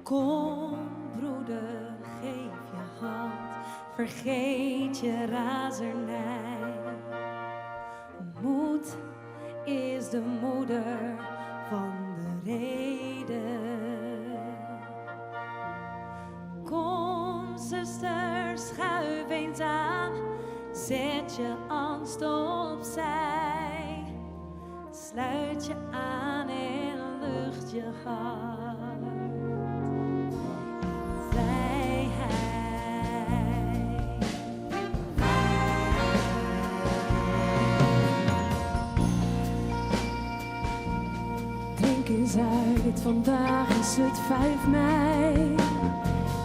Kom, broeder, geef je hand, vergeet je razernij. Moed is de moeder van de reden. Kom, zuster, schuif eens aan, zet je angst opzij. Sluit je aan en lucht je hart. Uit. Vandaag is het 5 mei,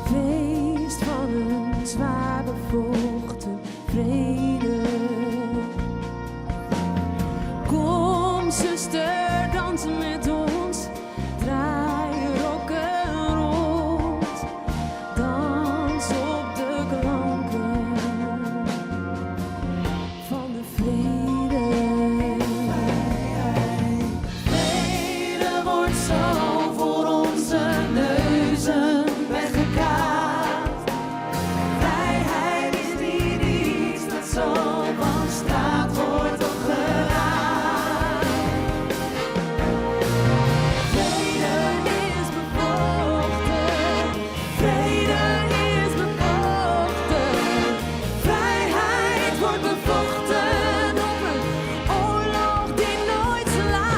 feest van een zwaar bevochten vrede. Kom zuster, dansen met ons, draai je rokken rond, dans op de klanken van de vrede. Zo voor onze neuzen weggekaat. Vrijheid is niet iets dat zo van straat wordt opgeraakt. Vrede is bevochten, vrede is bevochten. Vrijheid wordt bevochten op een oorlog die nooit slaat.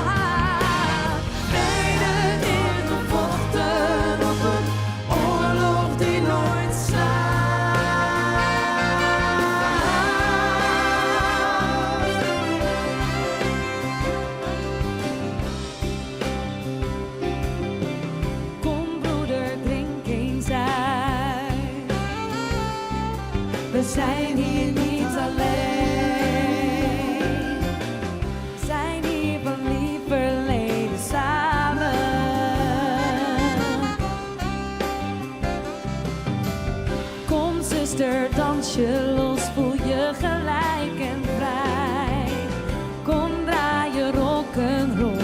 We zijn hier niet alleen, we zijn hier van lief verleden samen. Kom zuster, dans je los, voel je gelijk en vrij. Kom, draai je rock'n'roll.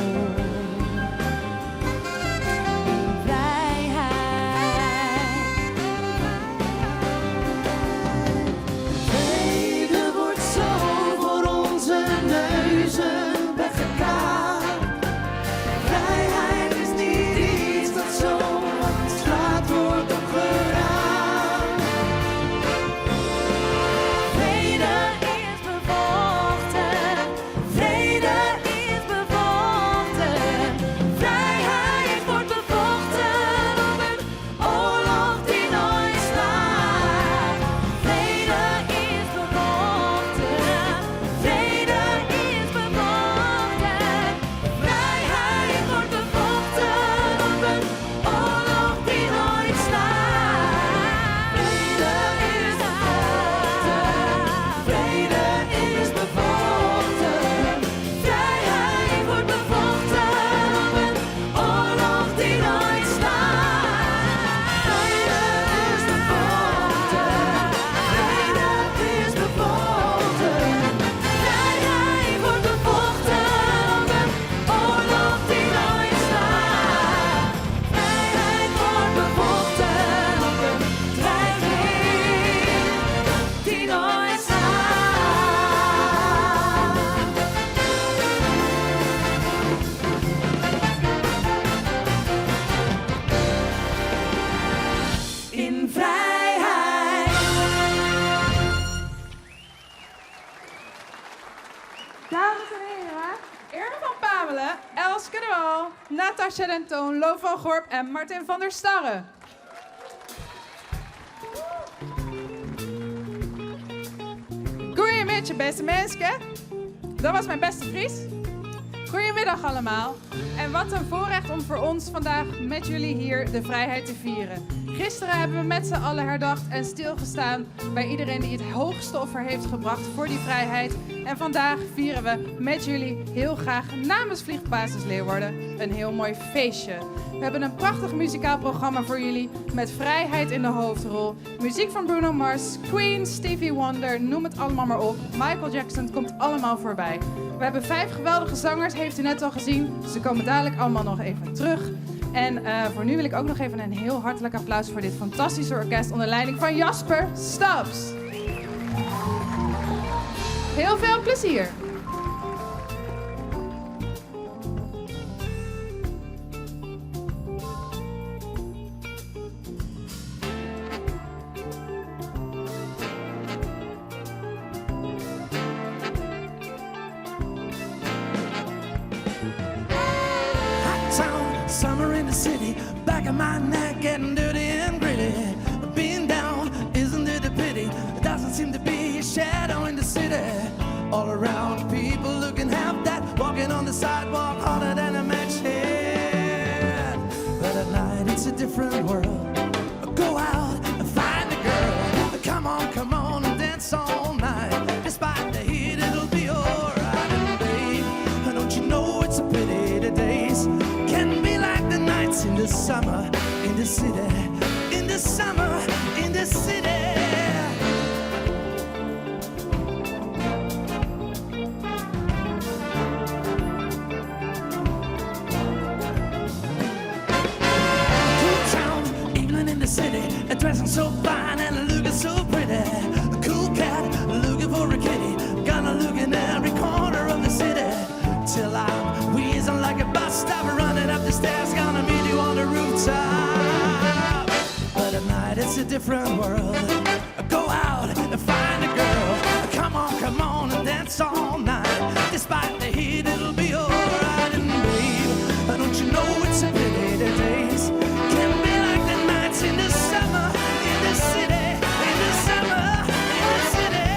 Elske de Wal, Natasja den Toon, Lo van Gorp en Martin van der Starre. Goeiemiddag, beste mensen. Dat was mijn beste Fries. Goedemiddag allemaal. En wat een voorrecht om voor ons vandaag met jullie hier de vrijheid te vieren. Gisteren hebben we met z'n allen herdacht en stilgestaan bij iedereen die het hoogste offer heeft gebracht voor die vrijheid. En vandaag vieren we met jullie heel graag namens Vliegbasis Leeuwarden een heel mooi feestje. We hebben een prachtig muzikaal programma voor jullie met vrijheid in de hoofdrol. Muziek van Bruno Mars, Queen, Stevie Wonder, noem het allemaal maar op. Michael Jackson, het komt allemaal voorbij. We hebben 5 geweldige zangers, heeft u net al gezien. Ze komen dadelijk allemaal nog even terug. En voor nu wil ik ook nog even een heel hartelijk applaus voor dit fantastische orkest onder leiding van Jasper Staps. Heel veel plezier! Town, summer in the city, back of my neck getting dirty and gritty. Being down, isn't it a pity? There doesn't seem to be a shadow in the city. All around, people looking half that, walking on the sidewalk harder than a match head. But at night, it's a different world. Go out and find a girl. Come on and dance all night. Despite the heat, it'll be alright. And babe, don't you know it's a pity the days can be like the nights in the summer, in the city, in the summer, in the city. Cool town, evening in the city, dressing so fine and looking so pretty. A cool cat looking for a kitty, gonna look in every corner of the city till I'm wheezing like a bus stop, running up the stairs, gonna meet you on the rooftop. But at night it's a different world. Go out and find a girl. Come on and dance all night. Despite the heat, it'll be alright. And babe, don't you know it's a pity the days can be like the nights in the summer, in the city, in the summer, in the city.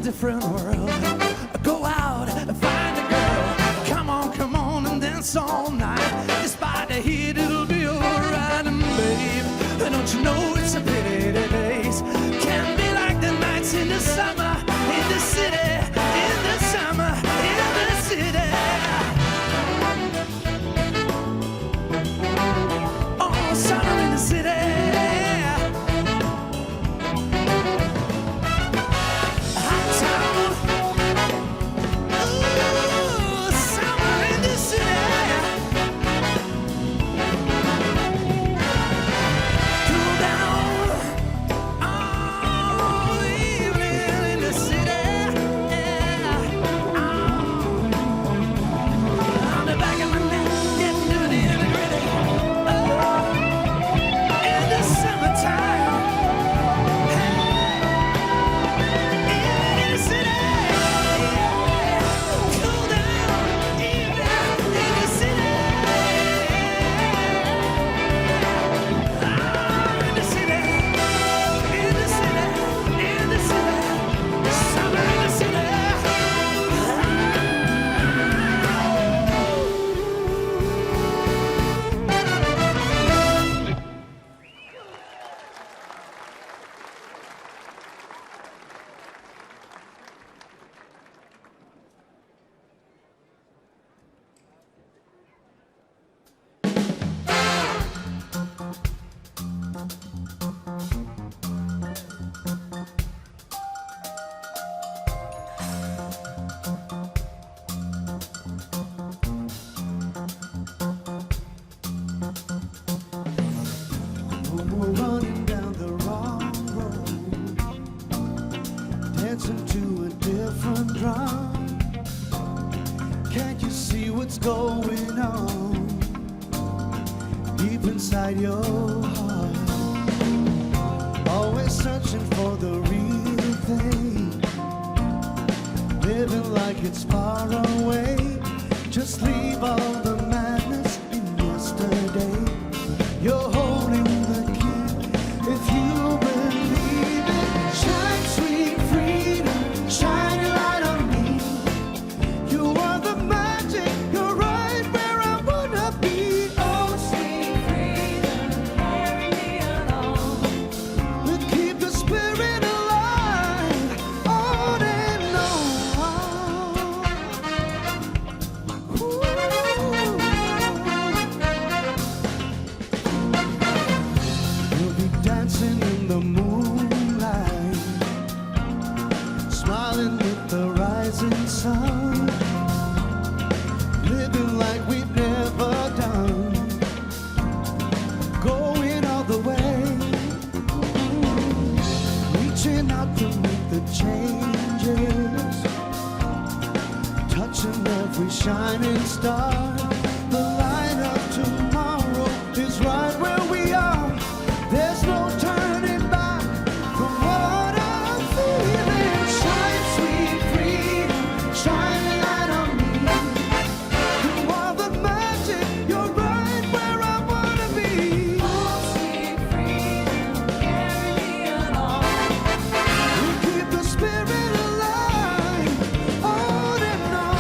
Different world. Go out and find a girl. Come on and dance all night. Despite the heat, it'll be alright. And babe, don't you know it's a pity the days can be like the nights in the summer, in the city, in the summer, in the city. Oh, summer in the city. going on deep inside your heart. Always searching for the real thing, living like it's far away. Just leave all the madness in yesterday. You're holding the key if you believe it. Shine, sweet freedom, shine a light on me. You are the magic, you're right where I wanna be. Oh, sweet freedom, carry me along. We keep the spirit alive on and on. Ooh. We'll be dancing in the moonlight, smiling with the rising sun, living like we've never done, going all the way, reaching out to make the changes, touching every shining star. The light of tomorrow is right where we are. There's no turning back from what I'm feeling. Shine, sweet freedom, shine a light on me. You are the magic, you're right where I wanna be. Oh, sweet freedom, carry me along. We keep the spirit alive on and on.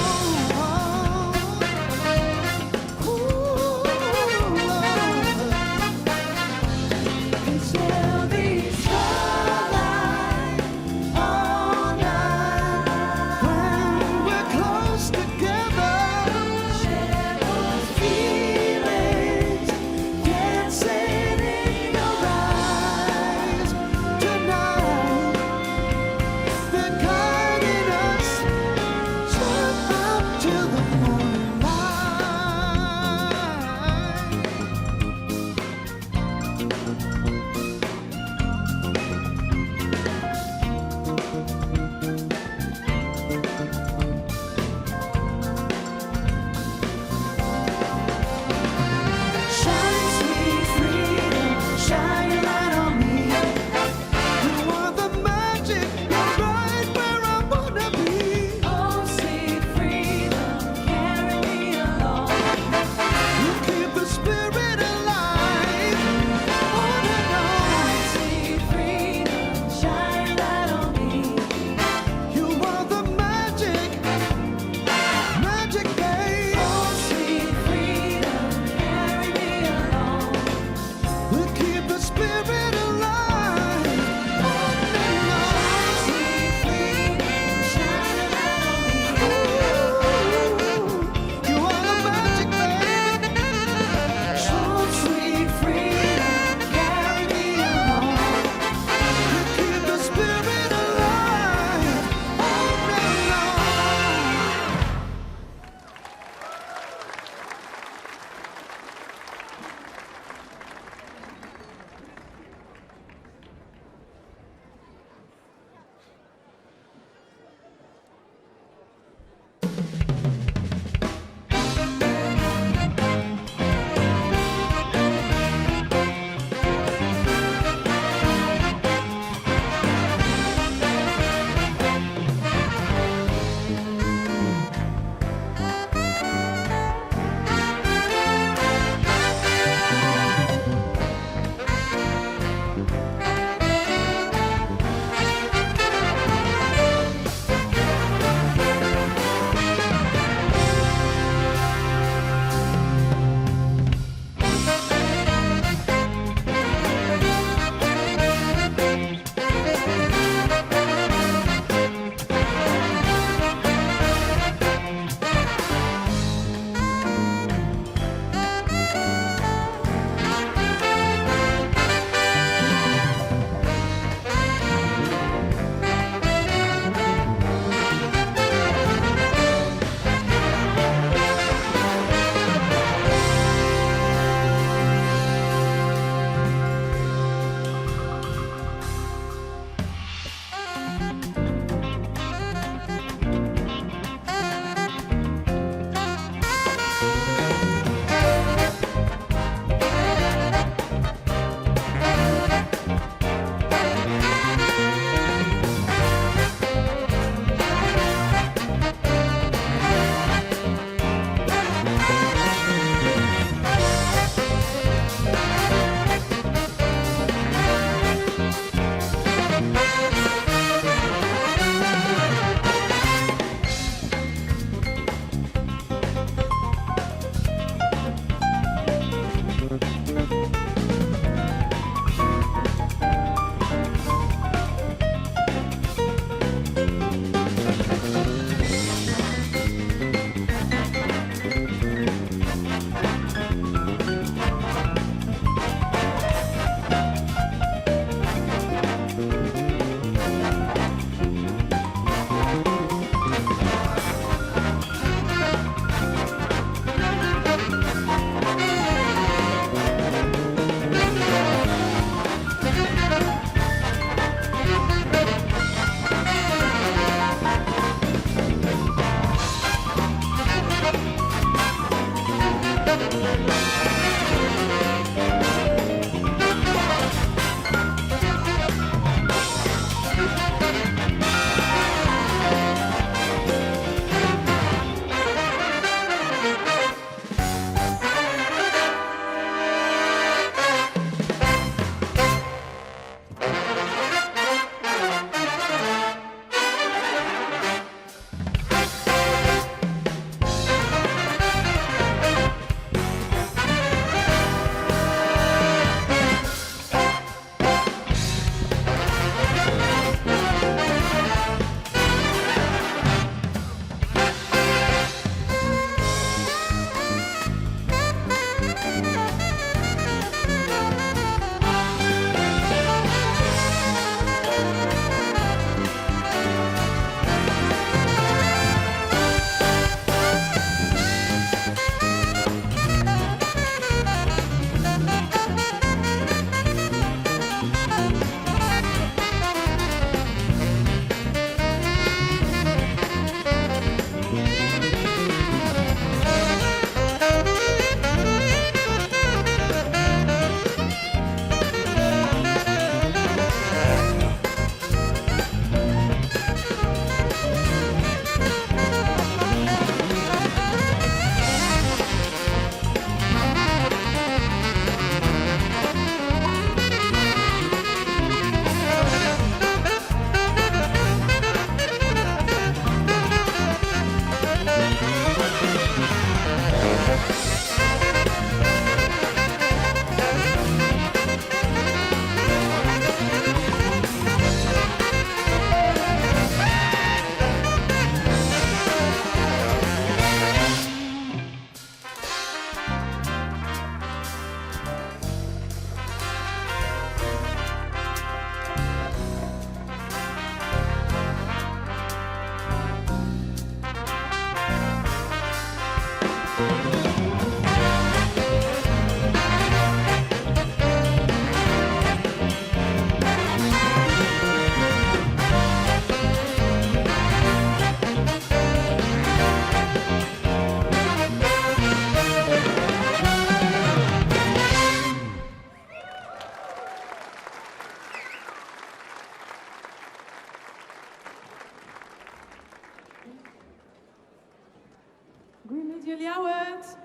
jullie het?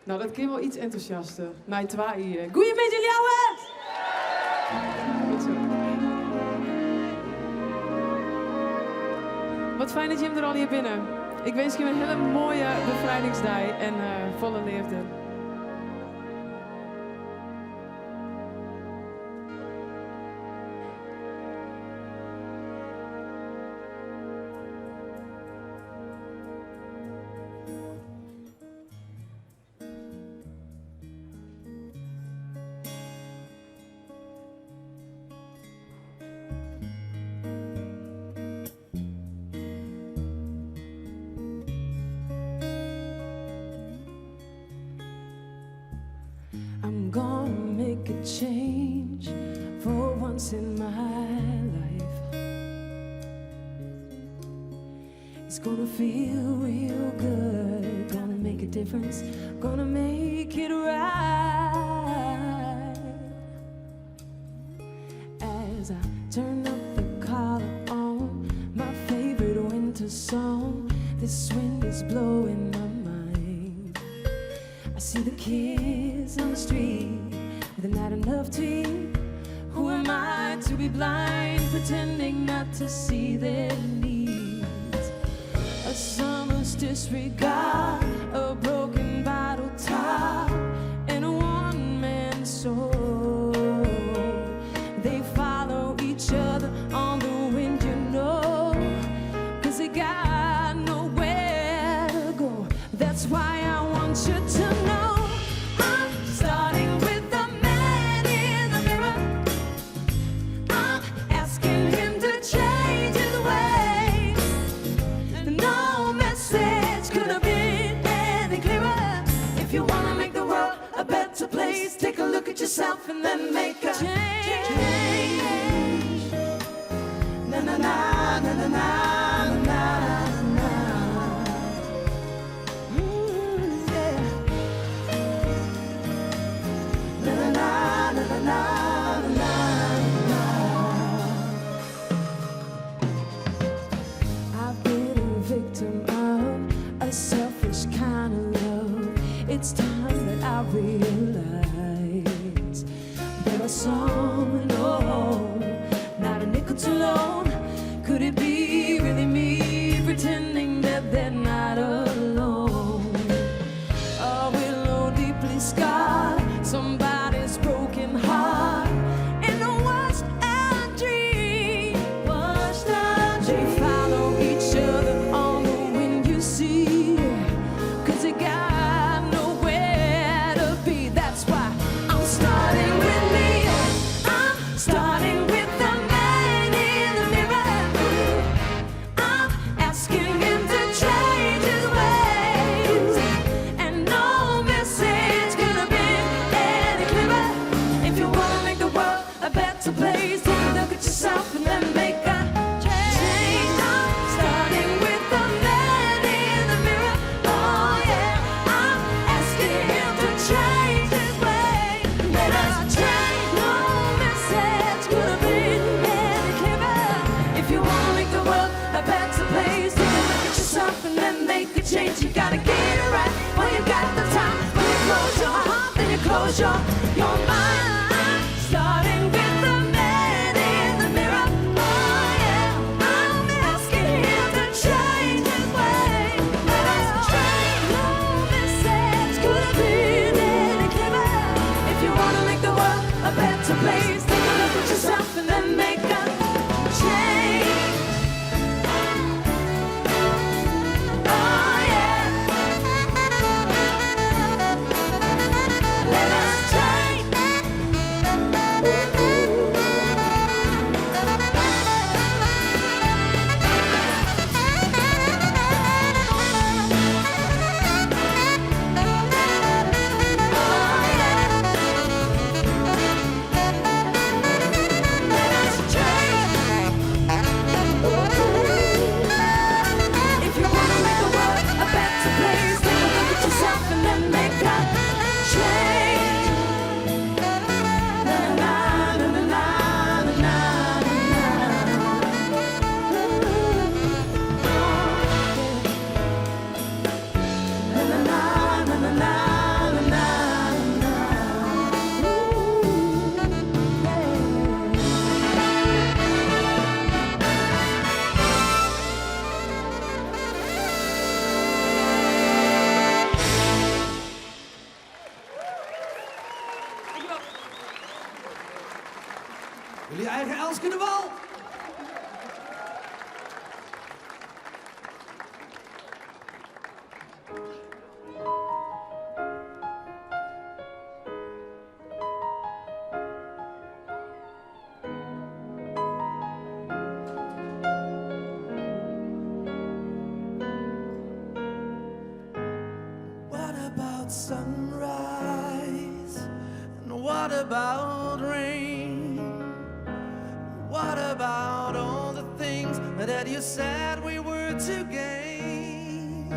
Nou, dat klinkt wel iets enthousiaster. Mij twee. Goeie met jullie het? Goed zo. Wat fijn dat je hem er al hier binnen. Ik wens je een hele mooie bevrijdingsdag en volle liefde. I'm gonna make a change for once in my life. It's gonna feel real good, gonna make a difference, gonna make it right. As I turn up the collar on my favorite winter song, this wind is blowing my mind. I see the kids on the street with not enough to eat. Who am I to be blind, pretending not to see their needs? A summer's disregard, a broken bottle top, and a one-man soul. They follow each other on the wind, you know, 'cause they got nowhere to go. That's why I want you to know I'm starting with the man in the mirror. I'm asking him to change his ways. No message could have been any clearer. If you wanna make the world a better place, take a look at yourself and then make a change. Na na na na na na na na. Yeah. Na na na na na na na. I've been a victim of a selfish kind of love. It's time that I realize that I saw no, not a nickel too low. Could it be really me pretending that they're not alone? Are we all deeply scarred? Somebody's broken heart. And the worst I dream, they follow each other on the wind, you see, 'cause they got nowhere to be. That's why I'm starting with me. I'm starting with the man in the mirror. I'm asking him to change his ways. And no message could have been any clearer. If you wanna make the world a better place, take a look at yourself and then make a change. I'm starting with the man in the mirror. Oh yeah, I'm asking him to change his ways. Let us change. No message could have been any clearer. If you wanna make the world a better place, take a look at yourself and then make a change. You gotta get it right while you got the time. When you close your heart, then you close your mind. I'm starting with the man in the mirror. Oh yeah, I'm asking him to change his ways. Let us change. No message could have been any clearer. If you wanna make the world a better place, take a look at yourself and then make a change. Oh yeah. Let us change. Jullie eigen Elske de Wal. What about sunrise? And what about rain? What about all the things that you said we were to gain?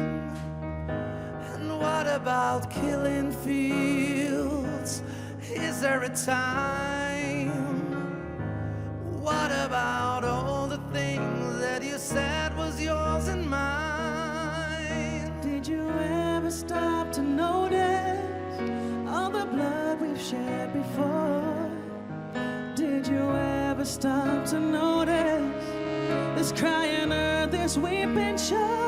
And what about killing fields? Is there a time? What about all the things that you said was yours and mine? Did you ever stop to notice all the blood we've shed before? Did you ever stop to notice this crying earth, this weeping shore?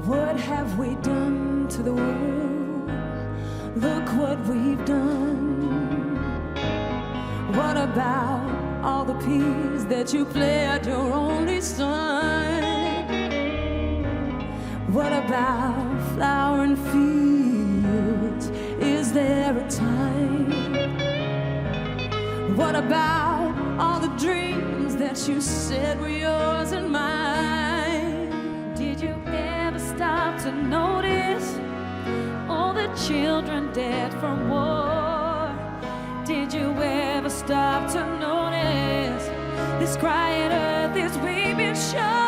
What have we done to the world? Look what we've done. What about all the peace that you pledged your only son? What about flowering fields? Is there a time? What about all the dreams that you said were yours and mine? Did you ever stop to notice all the children dead from war? Did you ever stop to notice this crying earth, this weeping shores?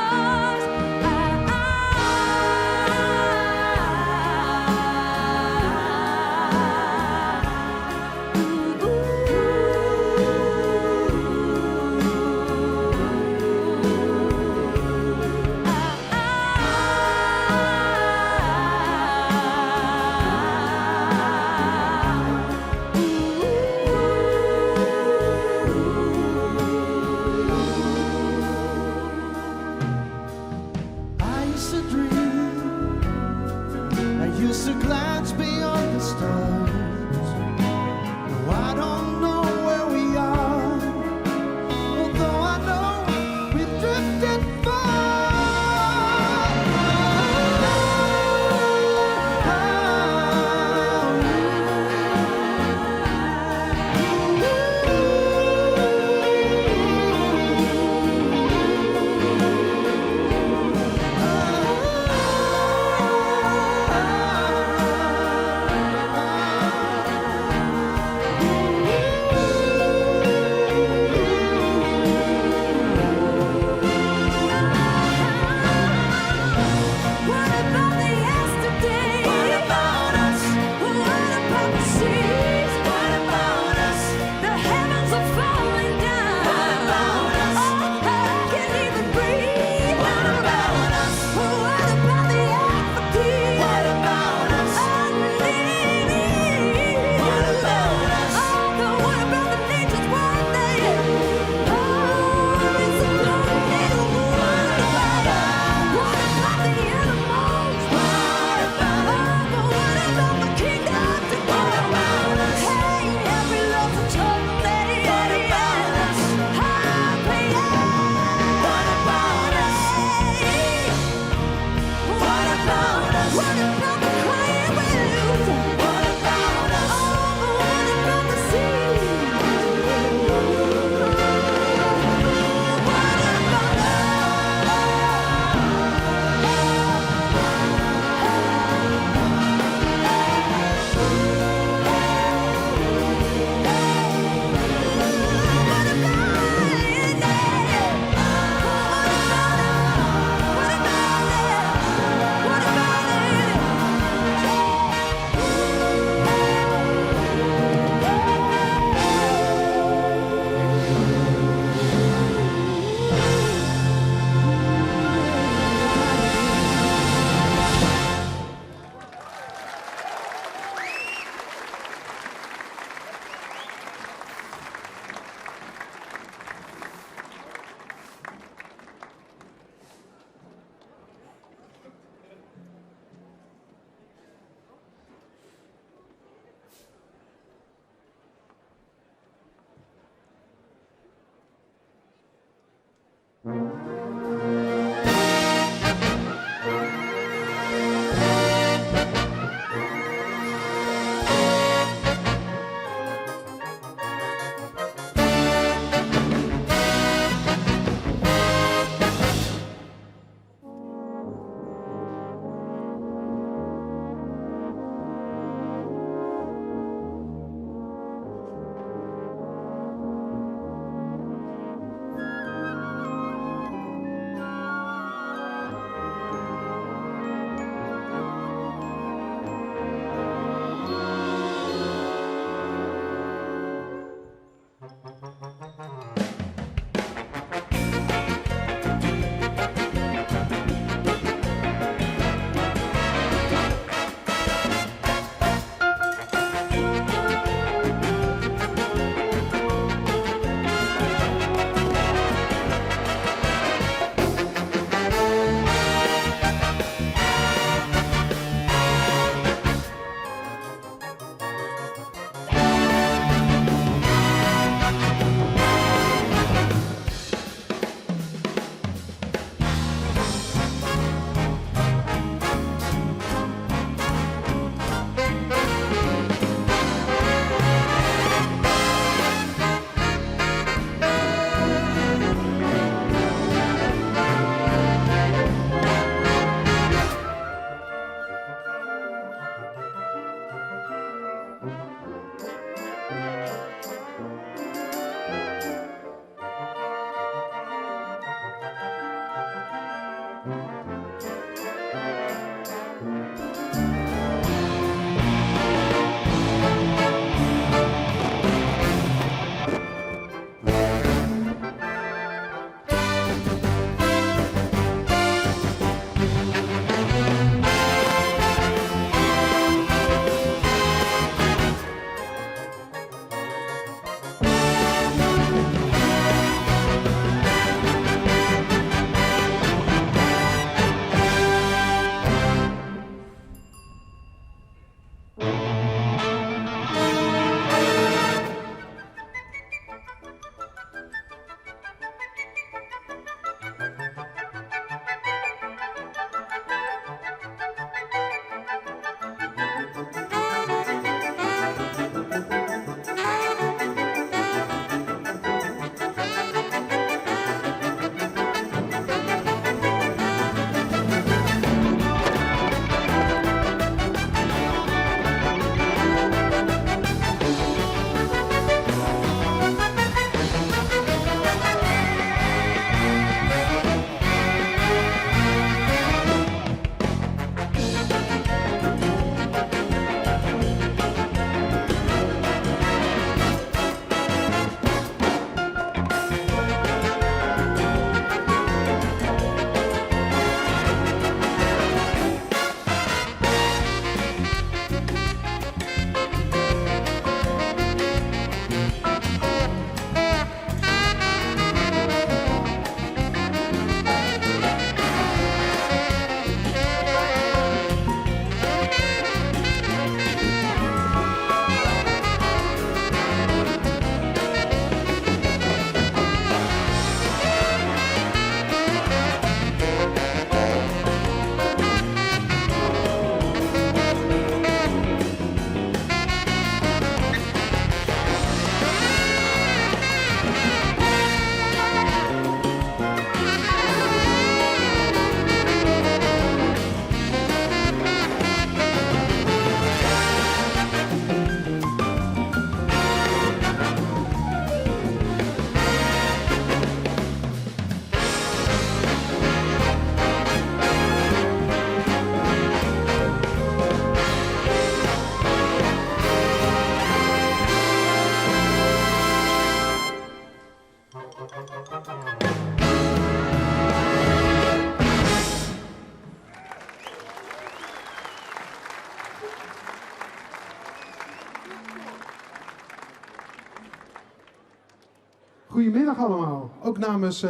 Goedemiddag allemaal. Ook namens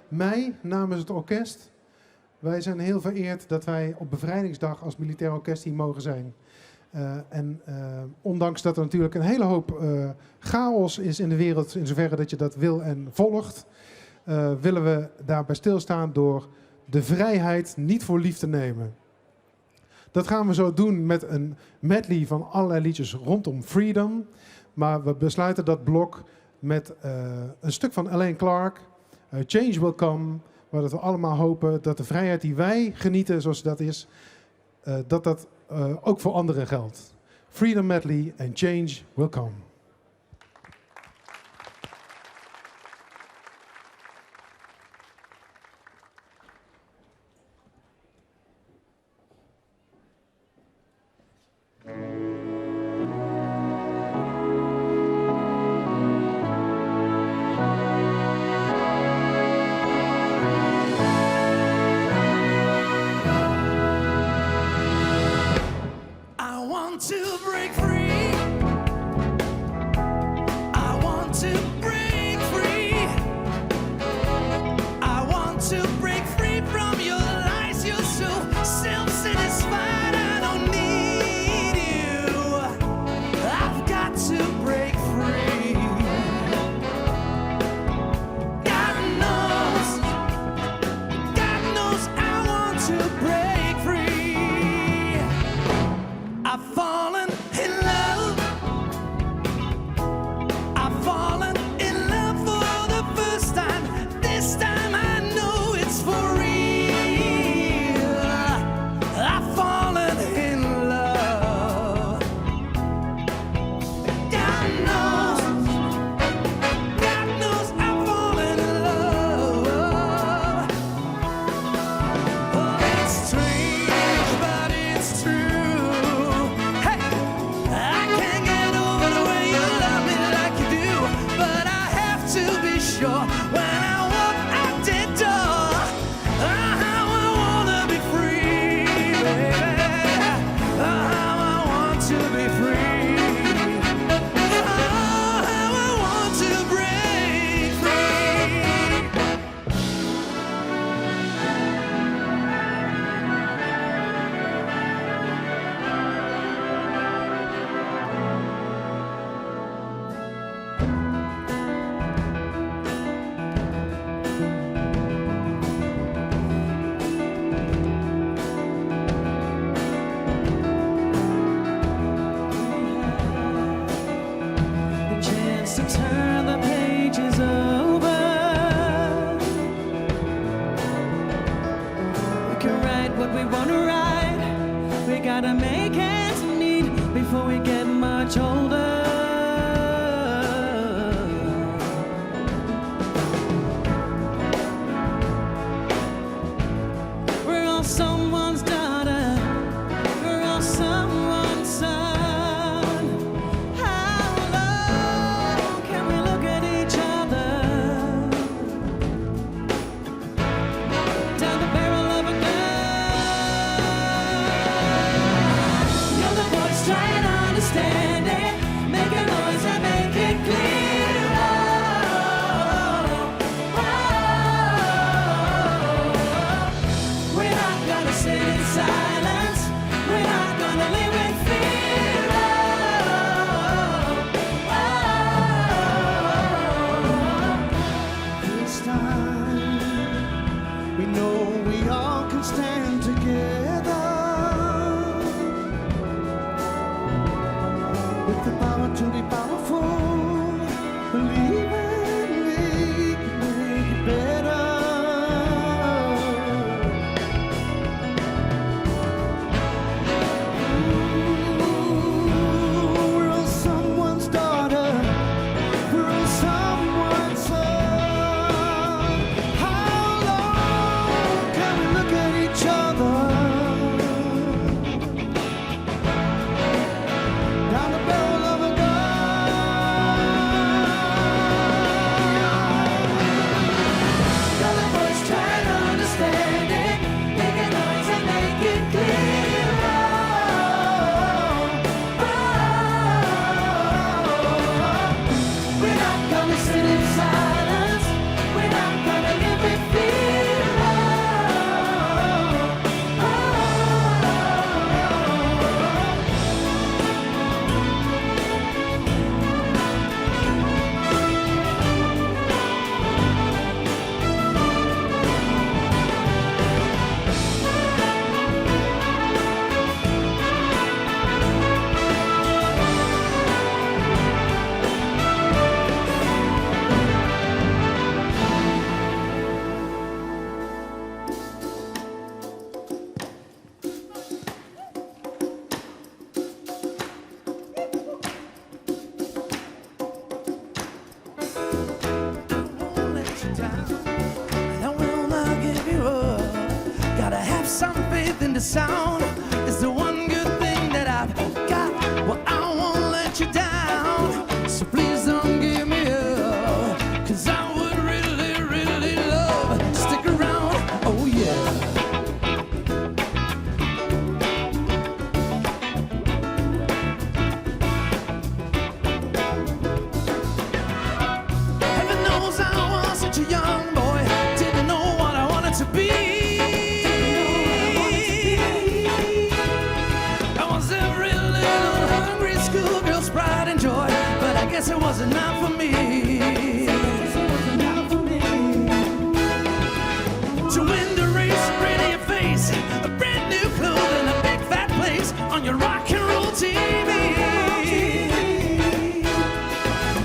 mij, namens het orkest. Wij zijn heel vereerd dat wij op Bevrijdingsdag als militair orkest hier mogen zijn. Ondanks dat er natuurlijk een hele hoop chaos is in de wereld, in zoverre dat je dat wil en volgt, willen we daarbij stilstaan door de vrijheid niet voor lief te nemen. Dat gaan we zo doen met een medley van allerlei liedjes rondom freedom. Maar we besluiten dat blok met een stuk van Alain Clark, Change Will Come, waar we allemaal hopen dat de vrijheid die wij genieten, zoals dat is, dat ook voor anderen geldt. Freedom Medley en Change Will Come. To break free, I want to break free, I want to break free from your lies. You're so self-satisfied, I don't need you. I've got to break free. God knows I want to break free. I've fallen in love. I've fallen in love for the first time. This time I know it's for real. I've fallen in love. God knows I've fallen in love. Oh, it's strange, but it's true. I can't get over the way you love me like you do, but I have to be sure when I walk out the door, how I wanna be free, baby, how I want to be free, how I want to break free. The chance to turn the pages over. We can write what we want to write. We gotta make ends meet before we get much older. We're all someone's daughter. We're all someone's son. How long can we look at each other down the barrel of a gun? You're the voice trying to understand it. Make a noise and make it clear. Oh, we're not gonna sit in silence. We're not gonna live in fear. This time, we know we all can stand together with the power to be powerful. Believe in we can make it better. We're all someone's daughter. We're all someone's son. How long can we look at each other the sound. It's the one good thing that I've got. Well, I won't let you down, so please don't give me up, 'cause I would really, really love to stick around. Oh yeah. Heaven knows I was such a young boy, didn't know what I wanted to be. I was every little hungry schoolgirl's pride and joy, but I guess it wasn't enough for me. To win the race, spray your face, a brand new clothes and a big fat place on your rock and roll TV.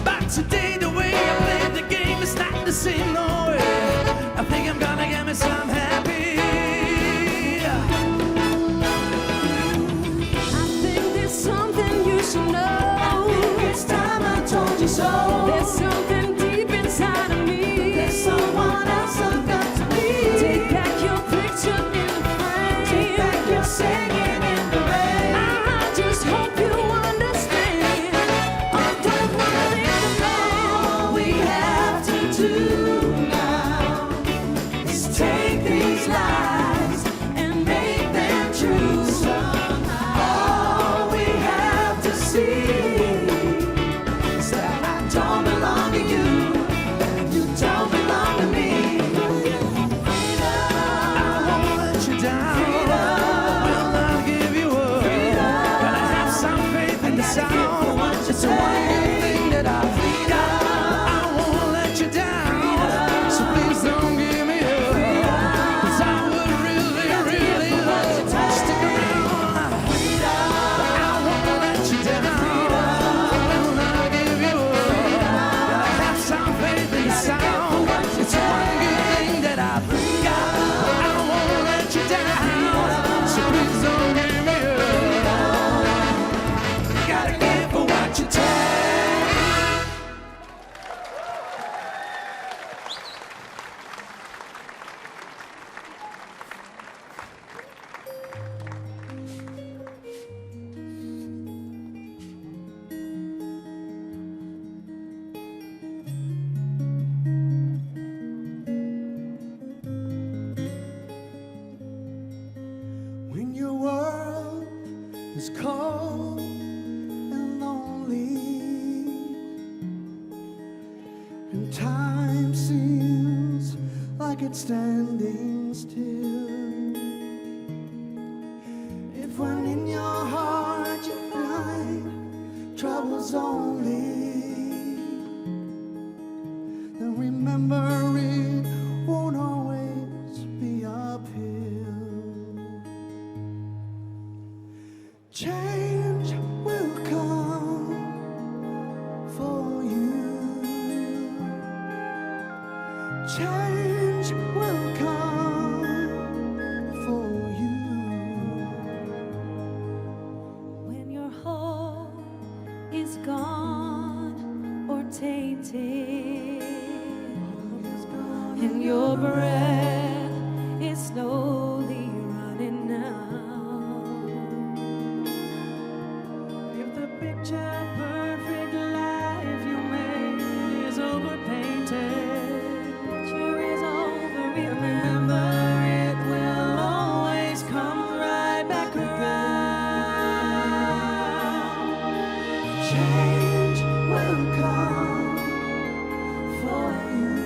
But today the way I play the game is not the same, no way. I think I'm gonna get me some happy. I think there's something you should know. I think it's time I told you so. There's something deep inside of me. There's someone else I've got to be. Take back your picture in the frame. Take back your singing in the rain. I just hope you understand. I don't want to live alone. All we have to do now is take these lies and make them true somehow. All we have to see is that I don't belong to you and you don't belong to me. I won't let you down, will not give you up, but I have some faith in the sound. It's the one good thing that I've got. I won't let you down, so please don't give me up, 'cause I would really, really love to stick around. I won't let you down, will not give you up, but I have some faith in the sound. It's the one good thing that I've got. I won't let you down, so please don't give me up. Gotta give for what you take. When your world is cold and lonely, and time seems like it's standing still, if when in your heart you find troubles only, then remember it won't always be uphill. Change will come for you. Change will come for you. When your hope is gone or tainted, and your breath is slowly running out. If the picture perfect life you made is overpainted, picture is over, remember it will always come right back around. Change will come for you.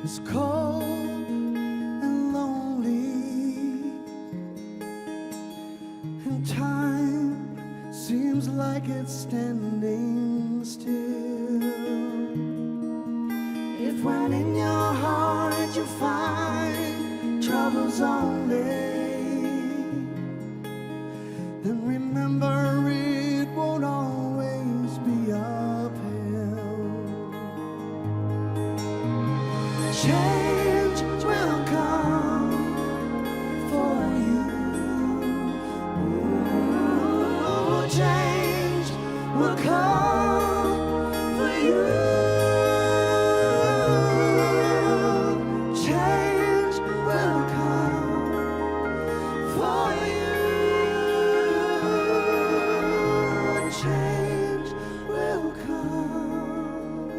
is cold and lonely, and time seems like it's standing still. If when in your heart you find troubles only, then remember it won't always be uphill. Change will come for you. Ooh, change will come for you. Change will come for you. Change will come.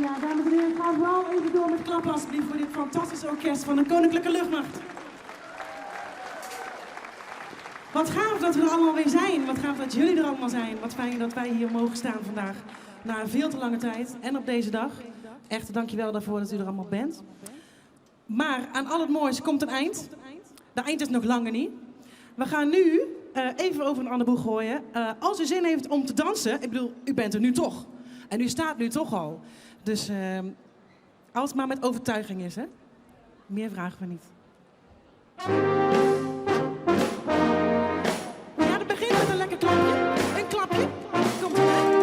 Ja, dames en heren, ga vooral even door met klappen alsjeblieft voor dit fantastische orkest van de Koninklijke Luchtmacht. Wat gaaf dat we er allemaal weer zijn. Wat gaaf dat jullie er allemaal zijn. Wat fijn dat wij hier mogen staan vandaag. Na een veel te lange tijd en op deze dag. Echt dankjewel daarvoor dat u er allemaal bent. Maar aan al het moois komt een eind. De eind is nog langer niet. We gaan nu even over een ander boeg gooien. Als u zin heeft om te dansen, ik bedoel, u bent er nu toch. En u staat nu toch al. Dus als het maar met overtuiging is, hè. Meer vragen we niet. Ja, dat begint met een lekker klapje. Een klapje. Komt erbij.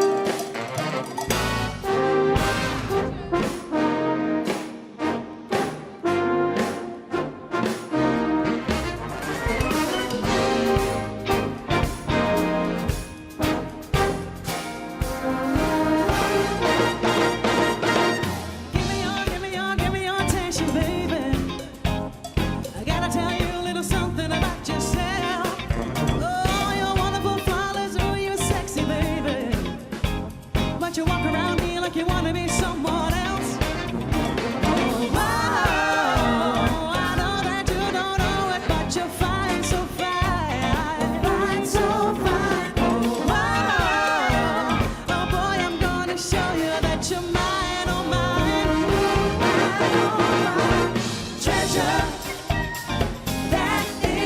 Treasure that is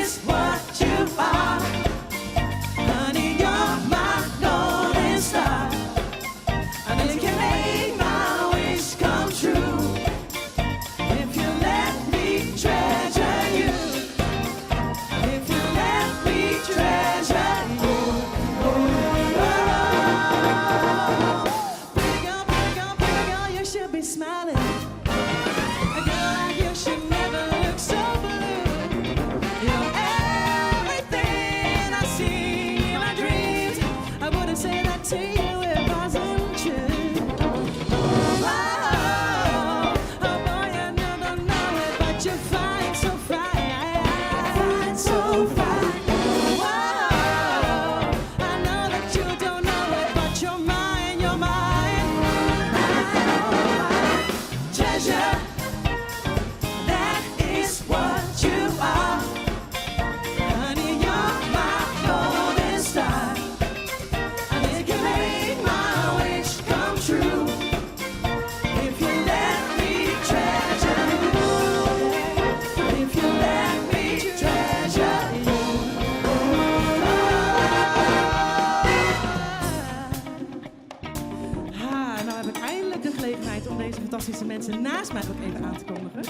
naast mij ook even aan te kondigen.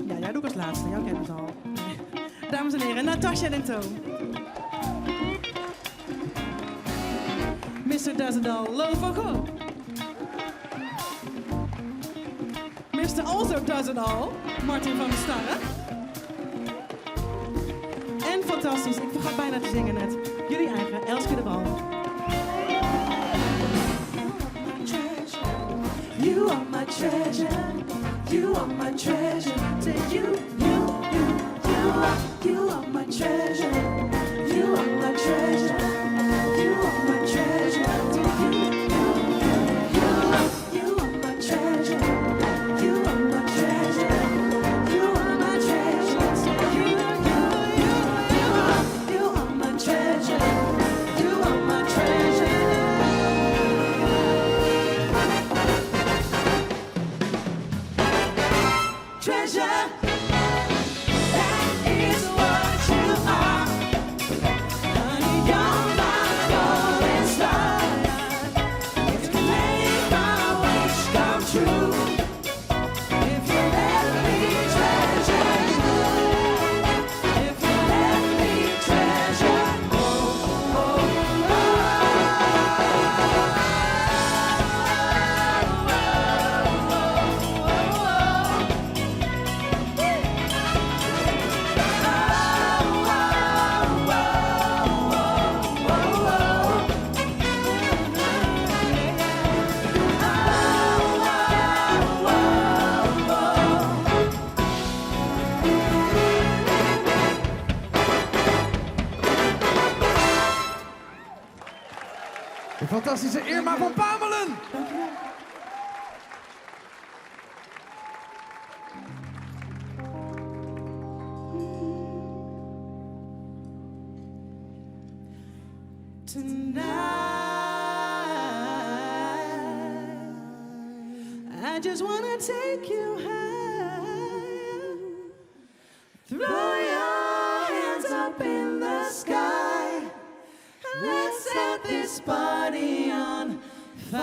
Ja, jij doe ik als laatste. Jou ken het al. Dames en heren, Natasha Denton. Mr. Does It All, Lo van Gogh. Mr. Also Does It All, Martin van der Starre. En fantastisch, ik vergat bijna te zingen net. Jullie eigen, Elske de Bal. You are my treasure. You are my treasure. Say you are my treasure. You are my treasure. You are my treasure. You are my treasure. You are my treasure. You are my treasure. Say you are my treasure. You are my treasure. Treasure, that is what you are. Honey, you're my golden star. If you make my wish come true, if you let me treasure you, if you let me treasure, De fantastische Irma van Pamelen. Tonight, I just wanna take you high. Throw your hands up in the sky. Let's set this party on fire.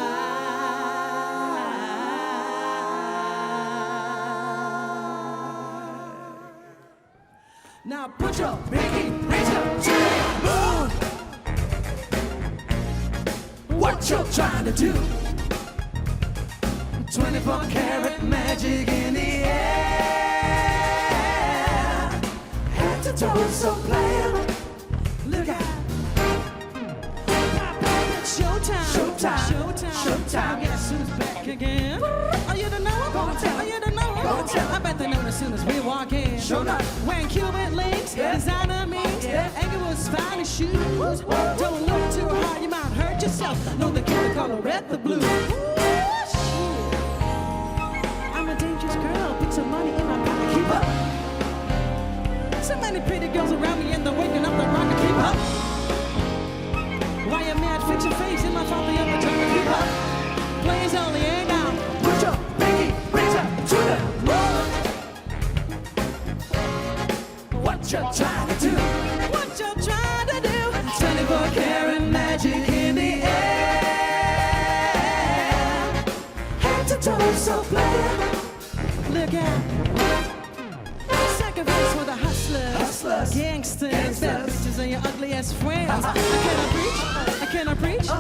Now put your pinky rings up to the moon. What you trying to do? 24 karat magic in the air. Head to toe, so player. Look out. Showtime, showtime, showtime, showtime. Guess who's back again? Are you the know? Are you the know? I bet they know as soon as we walk in. Show up. Wearing Cuban links, designer mix, Englewood's finest shoes. Don't look too hard, you might hurt yourself. Know the killer color red, the blue. I'm a dangerous girl, put some money in my pocket, keep up. So many pretty girls around me and they're waking up the rock to keep up. Why you mad? Fix your face in my father up and trying to keep up. Players only ain't out. Put your pinky rings up to the moon. What you trying to do? What you trying to do? 24 karat magic in the air. Head to toe, so player. Look out. Sacrifice for the hustlers, gangsters, bad bitches, and your ugly ass friends. Can I preach? I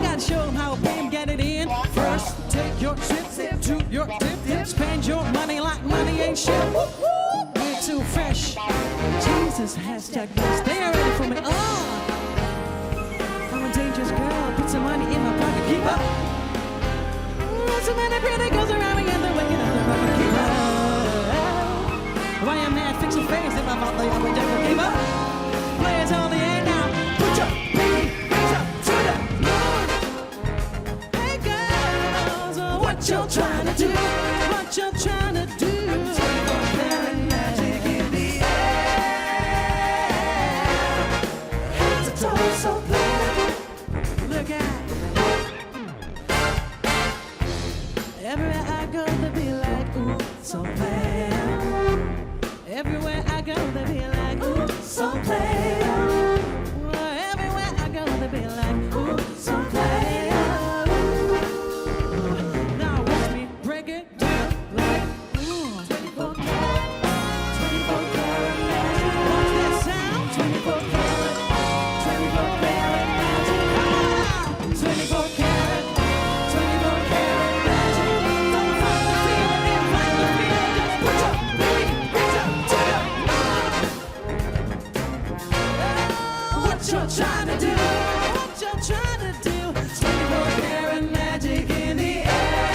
gotta show them how fame get it in. First, take your trip to your tip. Spend your money like money ain't shit. We're too fresh. Jesus, hashtag blessed. They are ready for me. I'm a dangerous girl. Put some money in my pocket. Keep up. So many pretty girls around me and they're waking up. They're gonna keep up. Why you mad? Fix your face if I'm out there. I'm a devil. Keep up. Players only ain't now. Put your pinky rings up to the moon. Hey girls, what you trying to do? What you trying to do? Very magic in the air. Head to toe, so clear. Look out. Everywhere I go, they be like, ooh, so player. Everywhere I go, they be like, ooh, so player. you're trying to do, what you're trying to do. 24-karat magic in the air.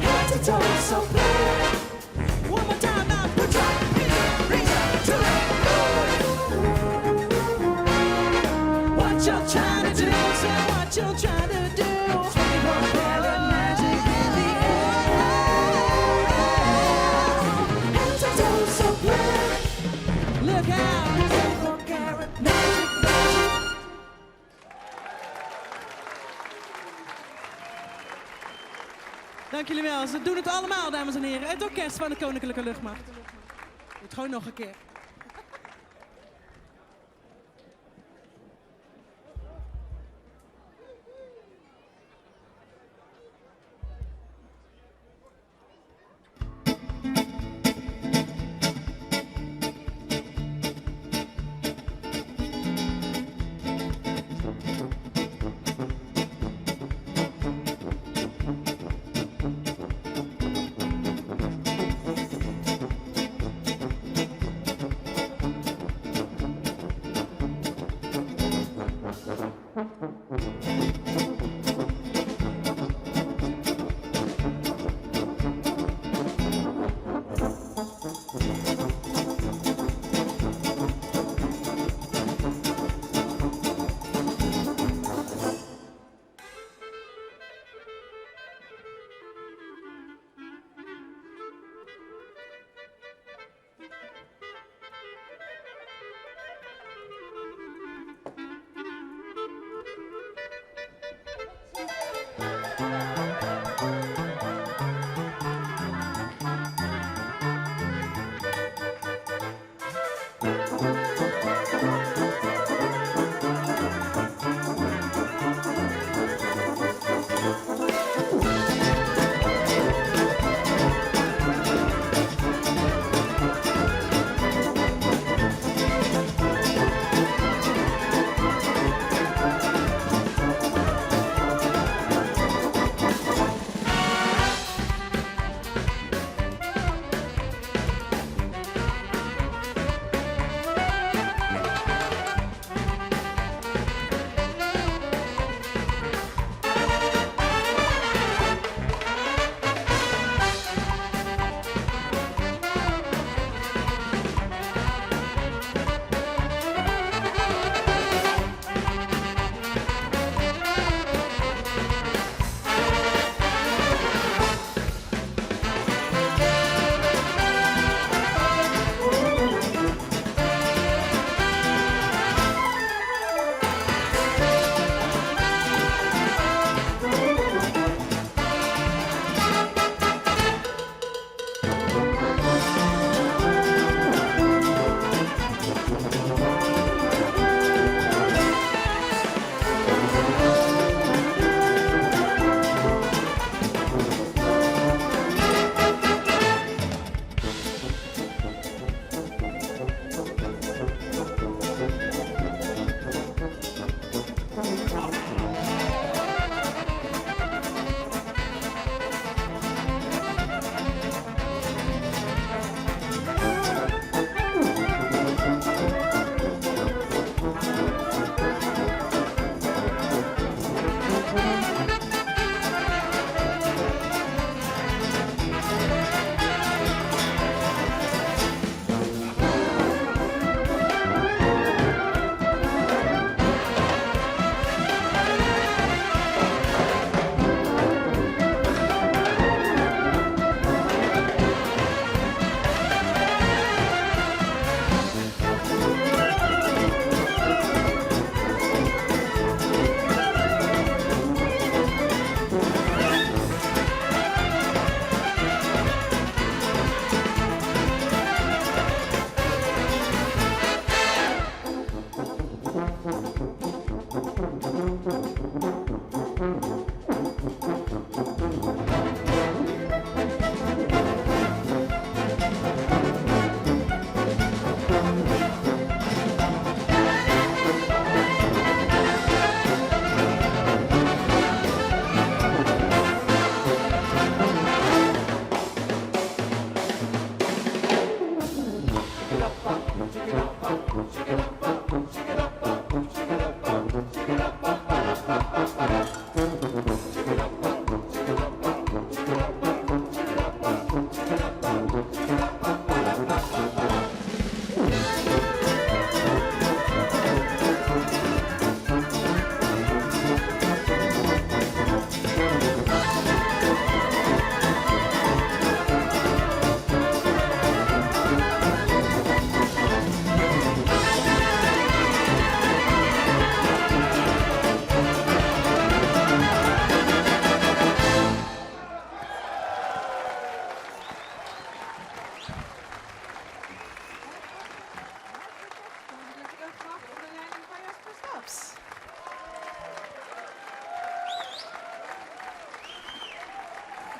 Head to toe, so clear. One more time now, put your reach to the moon. What you're trying to do, say what you're trying to do. 24-karat magic in the air. Head to toe, so clear. Look out, 24-karat magic, magic. Dank jullie wel. Ze doen het allemaal, dames en heren. Het orkest van de Koninklijke Luchtmacht. Doe gewoon nog een keer.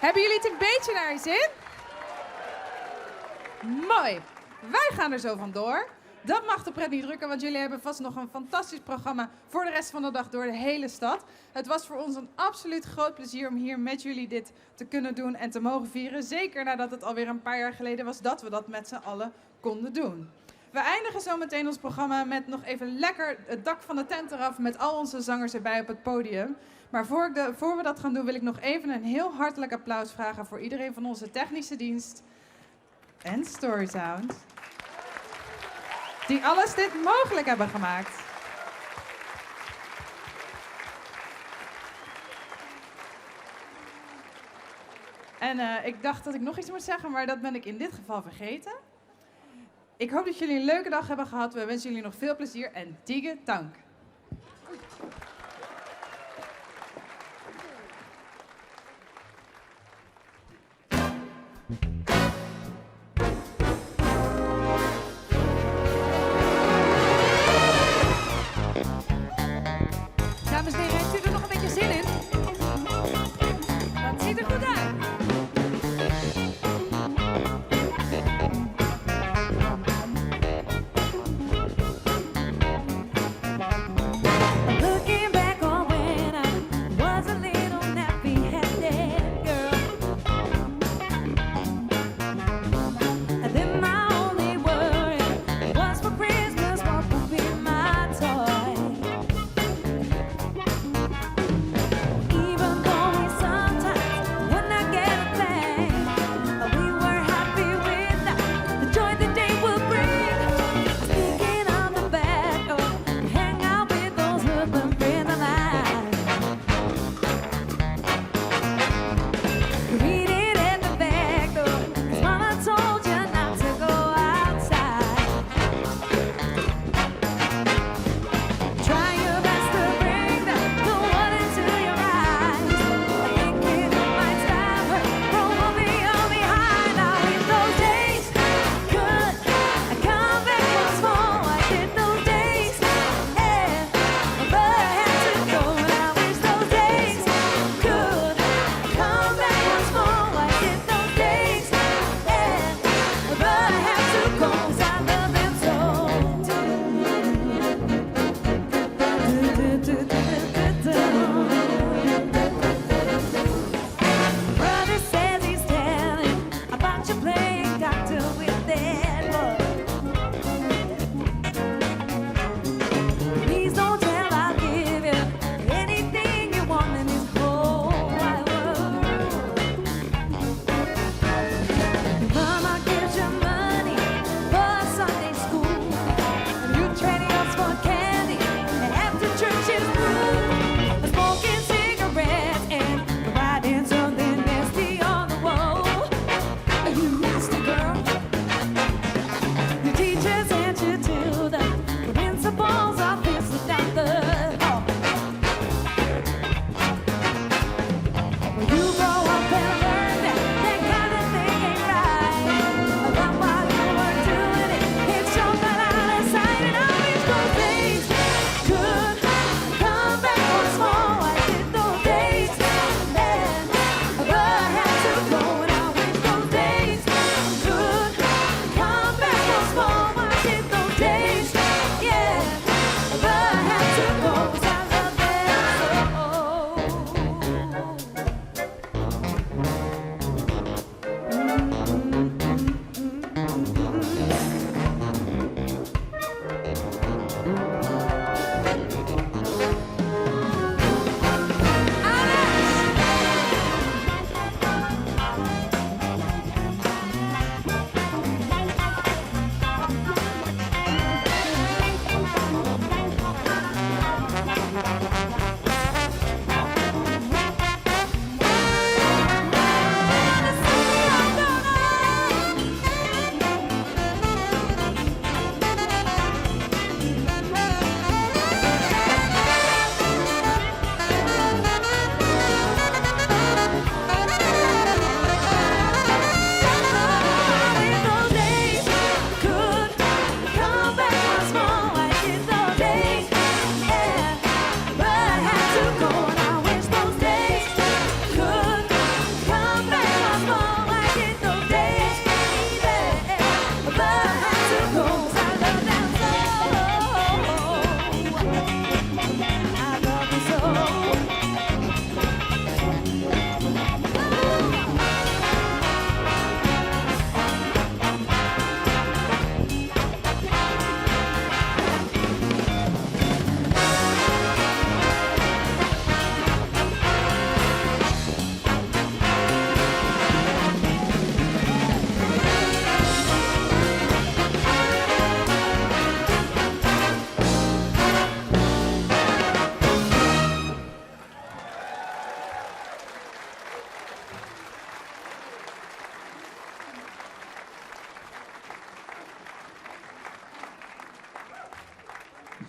Hebben jullie het een beetje naar je zin? Mooi. Wij gaan er zo vandoor. Dat mag de pret niet drukken, want jullie hebben vast nog een fantastisch programma voor de rest van de dag door de hele stad. Het was voor ons een absoluut groot plezier om hier met jullie dit te kunnen doen en te mogen vieren. Zeker nadat het alweer een paar jaar geleden was dat we dat met z'n allen konden doen. We eindigen zo meteen ons programma met nog even lekker het dak van de tent eraf met al onze zangers erbij op het podium. Maar voor we dat gaan doen wil ik nog even een heel hartelijk applaus vragen voor iedereen van onze technische dienst en Storysound. Die alles dit mogelijk hebben gemaakt. En ik dacht dat ik nog iets moet zeggen, maar dat ben ik in dit geval vergeten. Ik hoop dat jullie een leuke dag hebben gehad. We wensen jullie nog veel plezier en tige dank. Dames en heren, heeft u er nog een beetje zin in? Dat ziet er goed uit.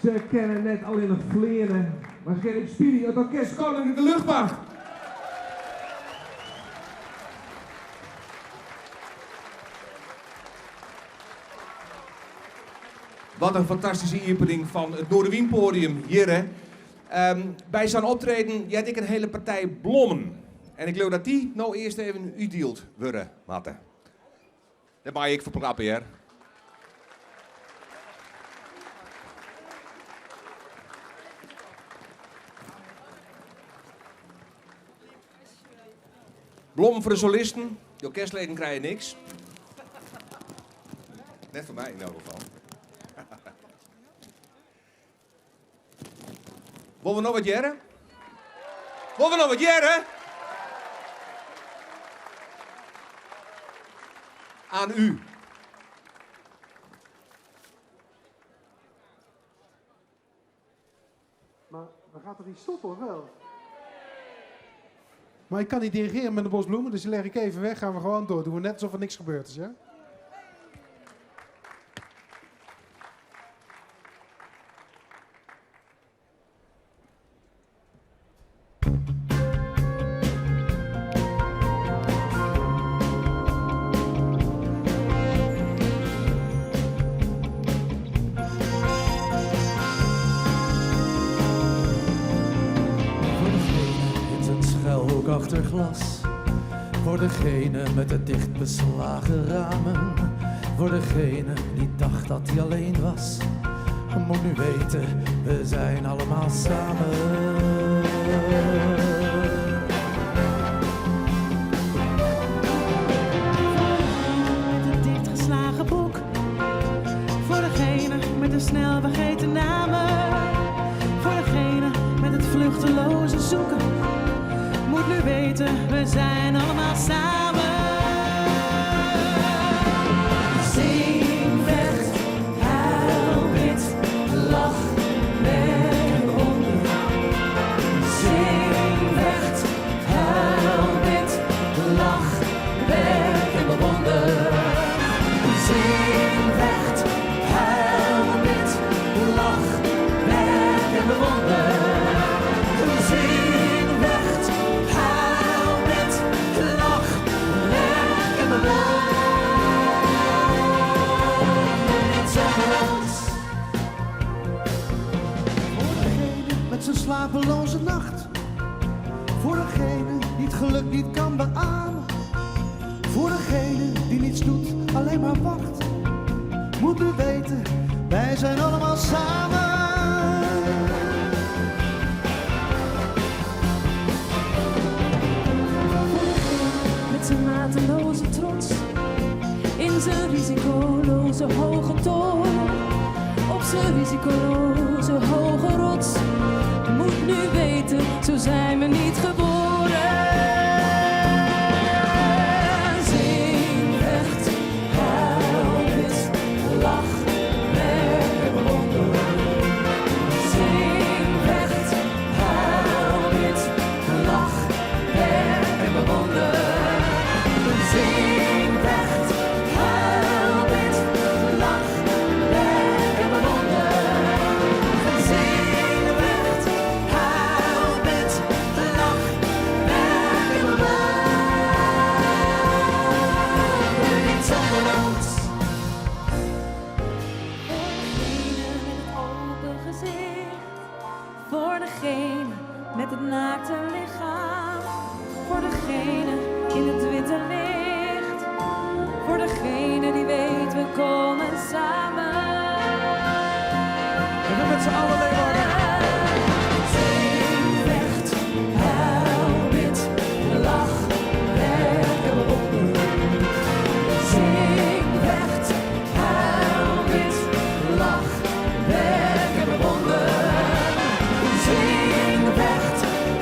Ze kennen net alleen nog vleren, maar ze kennen Speedy, het orkest Koninklijke Luchtmacht. Wat een fantastische opening van het Noorderwienpodium hier, hè. Bij zijn optreden had ik een hele partij blommen. En ik geloof dat die nou eerst even uitdeeld worden, matten. Dat mag ik verklappen, hè. Blommen voor de solisten, de orkestleden krijgen niks. Net voor mij in elk geval. Willen we nog wat jaren? Willen we nog wat jaren? Aan u. Maar we gaan toch niet stoppen, of wel? Maar ik kan niet dirigeren met een bos bloemen, dus die leg ik even weg. Gaan we gewoon door. Doen we net alsof er niks gebeurd is, ja? Achter glas, voor degene met de dicht beslagen ramen, voor degene die dacht dat hij alleen was, moet nu weten, we zijn allemaal samen. Met het dichtgeslagen boek, voor degene met de snel vergeten namen, voor degene met het vluchteloze zoeken. Moet nu weten, we zijn allemaal samen. Zing, vecht, huil, wit, lach, werk en wonder. Zing, vecht, huil, wit, lach, werk en bewonder. Zing, vecht, huil, wit, lach, werk en bewonder. Zing, vecht, huil, wit, lach, werk en bewonder. Voor degene met zijn slapeloze nacht, voor degene die het geluk niet kan beamen, voor degene die niets doet, alleen maar wacht, moet u weten, wij zijn allemaal samen. Met zijn mateloze trots, in zijn risicoloze hoge toren, op zijn risicoloze hoge rots, moet nu weten, zo zijn we niet geboren. Zing, vecht, huil, wit, lach, werk en bewonder. Zing, vecht, huil, wit, lach, werk en bewonder. Zing, vecht, huil, wit, lach, werk en bewonder. Zing, vecht, huil, wit, lach, werk en bewonder. Niet zonder ons. Voor degene met het open gezicht, voor degene met het naakte lichaam, voor degene in het witte licht, voor degene die weet we komen samen. En we met z'n allen Leeuwarden. Zing, vecht, huil, wit, lach, werk en bewonder. Zing, vecht, huil, wit, lach, werk en bewonder. Zing, vecht,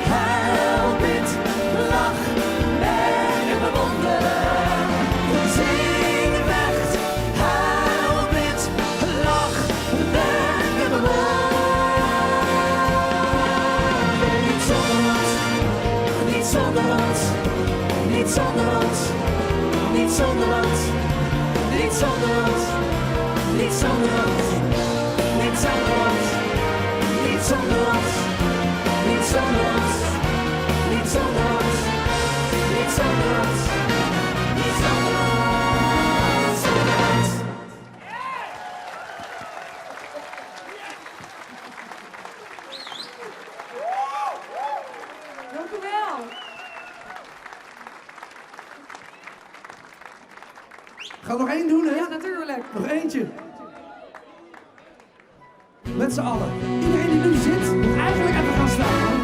huil, wit, lach, werk en bewonder. Zing, vecht, huil, wit, lach, werk en bewonder. Niet zonder ons, niet zonder ons, niet zonder ons, niet zonder ons, niet zonder ons, niet zonder ons, niet zonder ons. niet zonder ons, niet zonder ons, niet zonder ons, niet zonder ons, niet zonder ons, zonder ons. Dank u wel. Ga nog één doen, hè? Ja, natuurlijk. Nog eentje. Met z'n allen. Iedereen die nu zit, moet eigenlijk even gaan staan.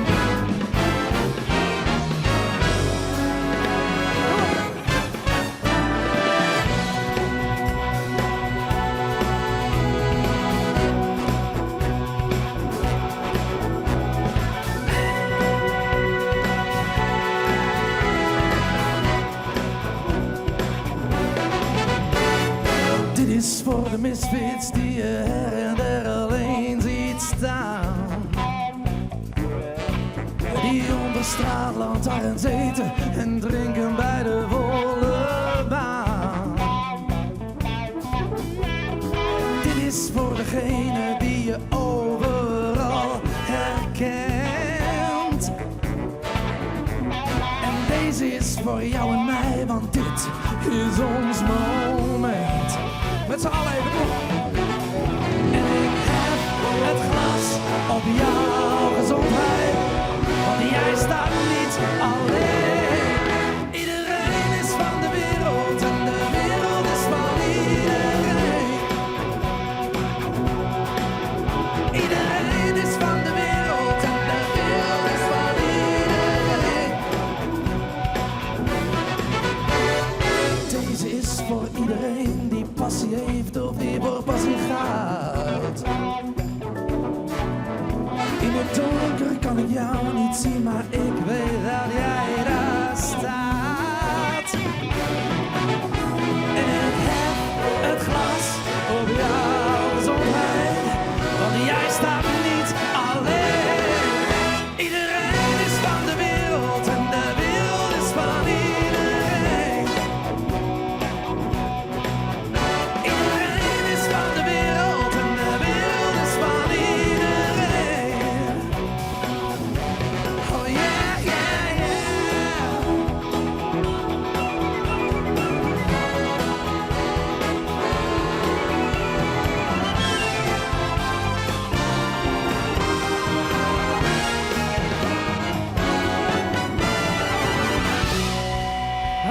Dit is voor de misfits die je her en der alleen ziet staan. Die onder straatlantaarns eten en drinken bij de volle baan. Dit is voor degene die je overal herkent. En deze is voor jou en mij, want dit is ons moment. Met z'n allen even op. En ik heb het glas op jouw gezondheid, want jij staat niet alleen. Iedereen is van de wereld en de wereld is van iedereen. Iedereen is van de wereld en de wereld is van iedereen. Deze is voor iedereen die passie heeft of die voor passie gaat. In het donker kan ik jou niet zien, maar ik weet dat jij daar staat. En ik heb het glas op jouw gezondheid, want jij staat niet alleen. Iedereen is van de wereld en de wereld is van iedereen. Iedereen is van de wereld en de wereld is van iedereen. Oh yeah, yeah, yeah.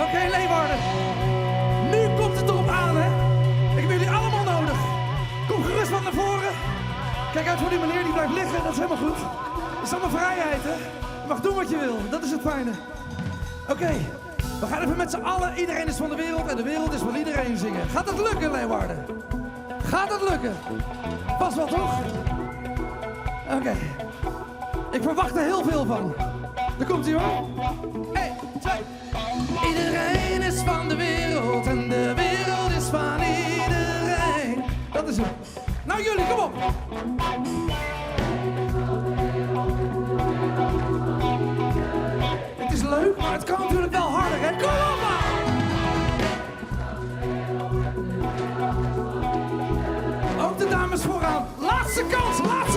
Oké, Leeuwarden. Nu komt het erop aan, hè? Ik heb jullie allemaal nodig. Kom gerust wat naar voren. Kijk uit voor die meneer die blijft liggen, dat is helemaal goed. Het is allemaal vrijheid, hè? Je mag doen wat je wil, dat is het fijne. Oké, we gaan even met z'n allen. Iedereen is van de wereld en de wereld is van iedereen zingen. Gaat dat lukken, Leeuwarden? Gaat dat lukken? Pas wel, toch? Oké. Ik verwacht er heel veel van. Daar komt ie, hoor. 1, 2. Iedereen is van de wereld en de wereld is van iedereen. Dat is het. Nou jullie, kom op. Het is leuk, maar het kan natuurlijk wel harder, hè? Kom op, man! Ook de dames vooraan. Laatste kans, laatste